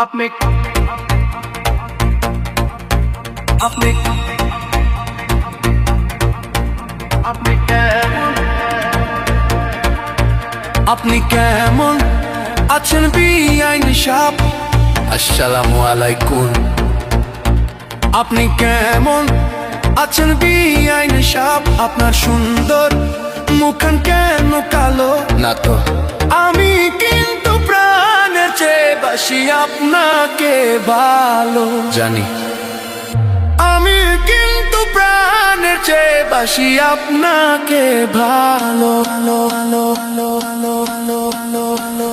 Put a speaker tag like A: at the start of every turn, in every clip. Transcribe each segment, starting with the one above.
A: আপনি আপনি আপনি কেমন আপনি কেমন আছেন বিআইন সাহেব? আসসালামু আলাইকুম। আপনি কেমন আছেন বিআইন সাহেব? আপনার সুন্দর মুখখান কেন কালো? না তো আমি কিন্তু প্রাণের চেয়ে বাসি আপনাকে ভালো জানি। আমি কিন্তু প্রাণের চেয়ে বাসি আপনাকে ভালো ভালো ভালো ভালো ভালো ভালো ভালো।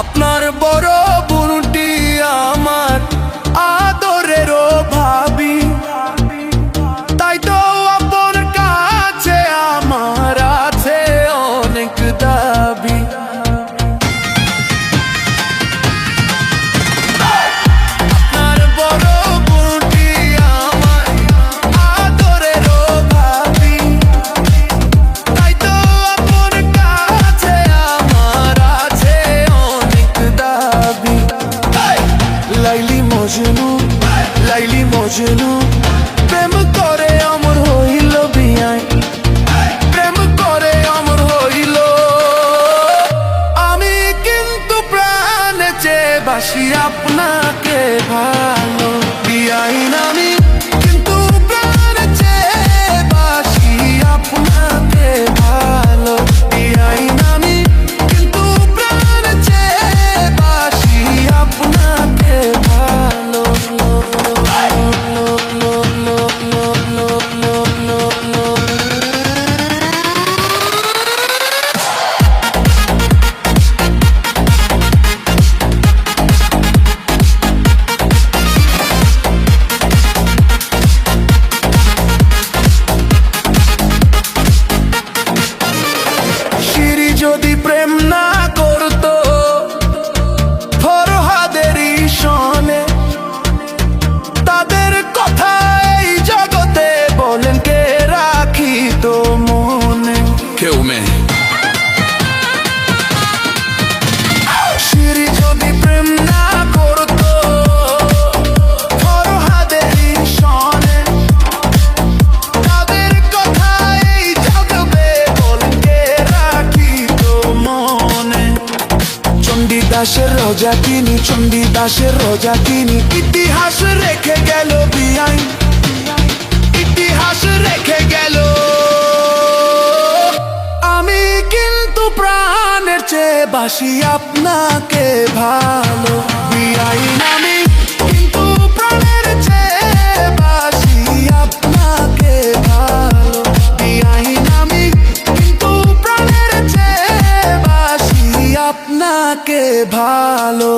A: আপনার বড় বোনটি আমার আদরেরও ভাবি, তাই তো আপনার কাছে আমার আছে অনেক দাবি। আপনার বড় বোনটি আমার আদরেরও ভাবি, তাই তো আপনার কাছে আমার আছে দাবি। লাইলি মজনু লাইলি মজনু প্রেম করে অমর হইল বিয়াই, প্রেম করে অমর হইল। আমি কিন্তু প্রাণে চেয়ে বাসি আপনাকে ভালো বিয়াইন। আমি কিন্তু প্রাণে চেয়ে বাসি আপনাকে ভালো বিয়াইন। আমি কিন্তু প্রাণে চেয়ে বাসি আপনাকে ভালো। শিরি যদি প্রেম না করতো ফরহাদেরই সনে, তাদের কথা এই জগতে বলেন কে রাখিত মনে? কেউ মেয়ে। শিরি যদি প্রেম না করতো ফরহাদেরই সনে, তাদের কথা এই জগতে বলেন কে রাখিত মনে? চণ্ডীদাসের রোজা কিনি, চণ্ডীদাসের রোজা কিনি, ইতিহাস রেখে গেল বিআইন, ইতিহাস রেখে গেল। আমি কিন্তু প্রাণের চেয়ে বাসি আপনাকে ভালো বিআইন। আমি কিন্তু প্রাণের চেয়ে বাসি আপনাকে ভালো বিআইন। আমি কিন্তু প্রাণের চেয়ে বাসি আপনাকে ভালো।